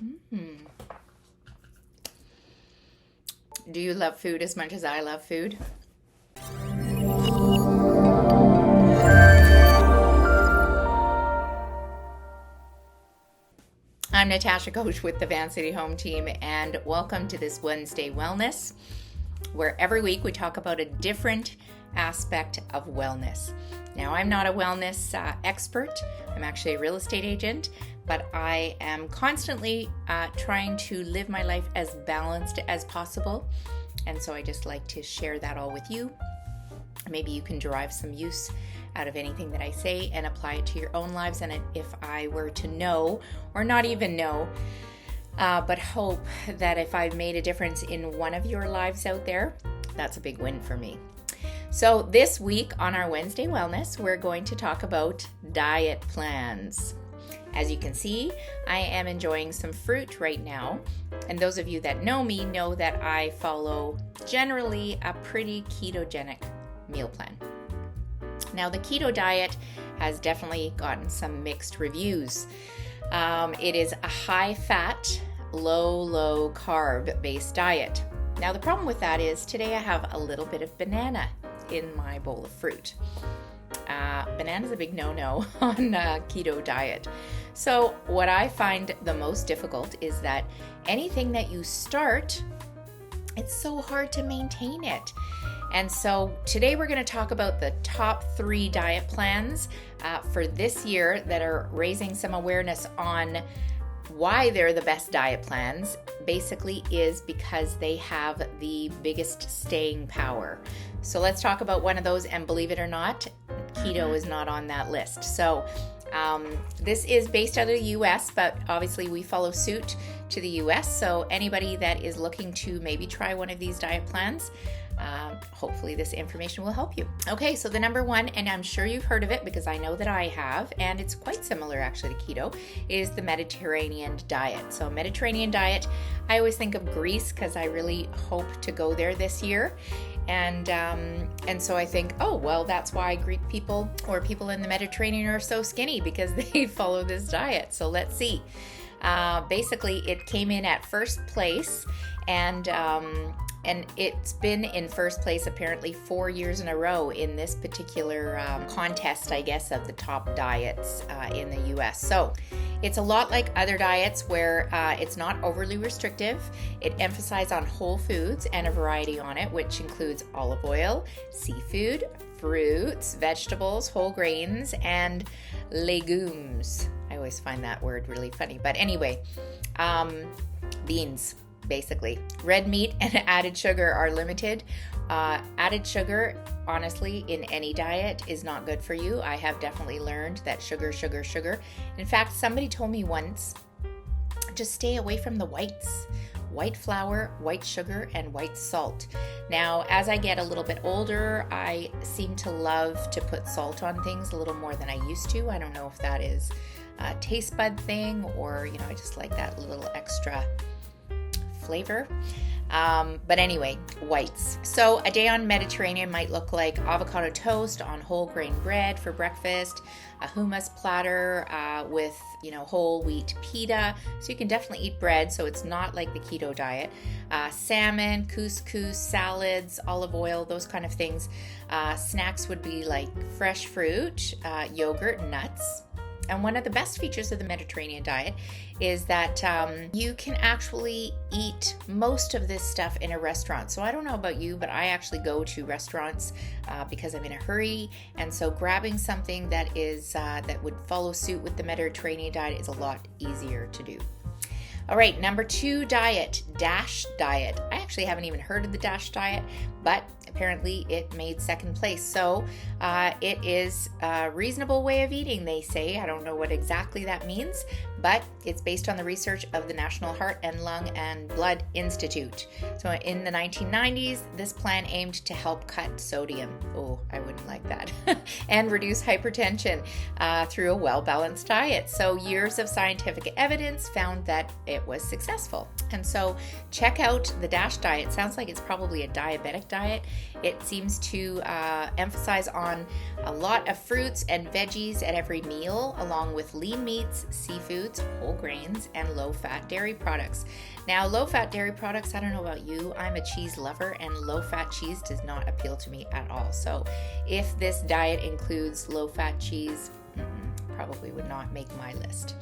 Mm. Do you love food as much as I love food? I'm Natasha, Koch with the Van City Home Team, and welcome to this Wednesday Wellness, where every week we talk about a different aspect of wellness. Now, I'm not a wellness expert. I'm actually a real estate agent, but I am constantly trying to live my life as balanced as possible. And so I just like to share that all with you. Maybe you can derive some use out of anything that I say and apply it to your own lives. And if I were to know, or not even know, but hope that if I've made a difference in one of your lives out there, that's a big win for me. So this week on our Wednesday Wellness, we're going to talk about diet plans. As you can see, I am enjoying some fruit right now. And those of you that know me know that I follow generally a pretty ketogenic meal plan. Now, the keto diet has definitely gotten some mixed reviews. It is a high-fat, low carb based diet. Now, the problem with that is today I have a little bit of banana in my bowl of fruit. Banana's a big no-no on keto diet. So what I find the most difficult is that anything that you start, it's so hard to maintain it. And so today we're going to talk about the top 3 diet plans for this year that are raising some awareness on why they're the best diet plans. Basically is because they have the biggest staying power. So let's talk about one of those, and believe it or not, keto is not on that list. So this is based out of the US, but obviously we follow suit to the US. So anybody that is looking to maybe try one of these diet plans, hopefully this information will help you. Okay, so the number one, and I'm sure you've heard of it because I know that I have, and it's quite similar actually to keto, is the Mediterranean diet. So Mediterranean diet, I always think of Greece because I really hope to go there this year. And so I think, oh, well, that's why Greek people or people in the Mediterranean are so skinny, because they follow this diet. So let's see. Basically, it came in at first place, and it's been in first place apparently 4 years in a row in this particular contest, I guess, of the top diets in the US. So it's a lot like other diets where it's not overly restrictive. It emphasizes on whole foods and a variety on it, which includes olive oil, seafood, fruits, vegetables, whole grains, and legumes. I always find that word really funny. But anyway, beans. Basically, red meat and added sugar are limited. Added sugar, honestly, in any diet is not good for you. I have definitely learned that sugar. In fact, somebody told me once, just stay away from the whites. White flour, white sugar, and white salt. Now, as I get a little bit older, I seem to love to put salt on things a little more than I used to. I don't know if that is a taste bud thing or, I just like that little extra flavor. But anyway, whites. So a day on Mediterranean might look like avocado toast on whole grain bread for breakfast, a hummus platter with whole wheat pita. So you can definitely eat bread, so it's not like the keto diet. Salmon, couscous, salads, olive oil, those kind of things. Snacks would be like fresh fruit, yogurt, nuts. And one of the best features of the Mediterranean diet is that you can actually eat most of this stuff in a restaurant. So I don't know about you, but I actually go to restaurants because I'm in a hurry. And so grabbing something that is that would follow suit with the Mediterranean diet is a lot easier to do. All right, number 2 diet, DASH diet. I actually haven't even heard of the DASH diet, but apparently it made second place. So it is a reasonable way of eating, they say. I don't know what exactly that means, but it's based on the research of the National Heart and Lung and Blood Institute. So in the 1990s, this plan aimed to help cut sodium. Oh, I wouldn't like that. And reduce hypertension through a well-balanced diet. So years of scientific evidence found that it was successful. And so check out the DASH diet. It sounds like it's probably a diabetic diet. It seems to emphasize on a lot of fruits and veggies at every meal, along with lean meats, seafoods, whole grains, and low-fat dairy products. Now, low-fat dairy products, I don't know about you, I'm a cheese lover, and low-fat cheese does not appeal to me at all. So if this diet includes low-fat cheese, probably would not make my list.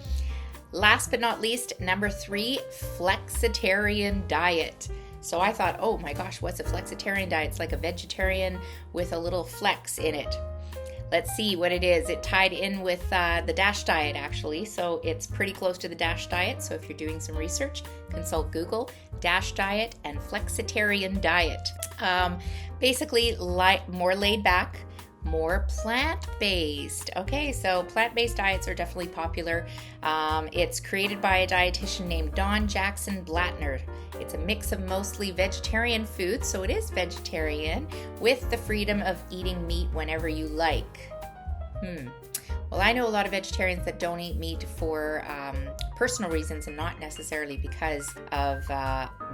Last but not least, number 3, flexitarian diet. So I thought, oh my gosh, what's a flexitarian diet? It's like a vegetarian with a little flex in it. Let's see what it is. It tied in with the DASH diet, actually. So it's pretty close to the DASH diet. So if you're doing some research, consult Google, DASH diet and flexitarian diet. Basically, more laid back, more plant-based. Okay, so plant-based diets are definitely popular. It's created by a dietitian named Dawn Jackson Blattner. It's a mix of mostly vegetarian foods, so it is vegetarian, with the freedom of eating meat whenever you like. Well, I know a lot of vegetarians that don't eat meat for personal reasons and not necessarily because of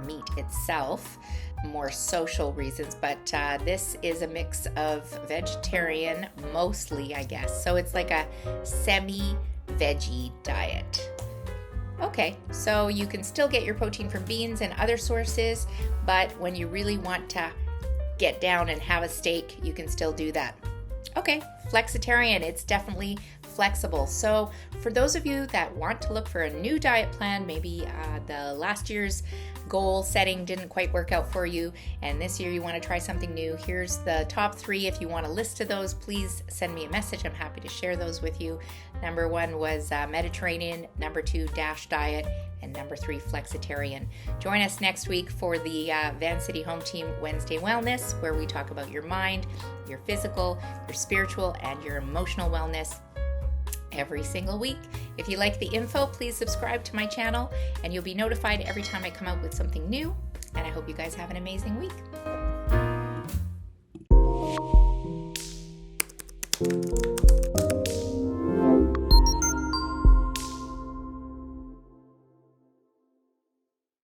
meat itself, more social reasons, but this is a mix of vegetarian mostly, I guess. So it's like a semi-veggie diet. Okay, so you can still get your protein from beans and other sources, but when you really want to get down and have a steak, you can still do that. Okay, flexitarian, it's definitely flexible. So for those of you that want to look for a new diet plan, maybe the last year's goal setting didn't quite work out for you, and this year you want to try something new, here's the top 3. If you want a list of those, please send me a message. I'm happy to share those with you. Number 1 was Mediterranean, number 2, DASH diet, and number 3, flexitarian. Join us next week for the Van City Home Team Wednesday Wellness, where we talk about your mind, your physical, your spiritual, and your emotional wellness every single week. If you like the info, please subscribe to my channel and you'll be notified every time I come out with something new. And I hope you guys have an amazing week.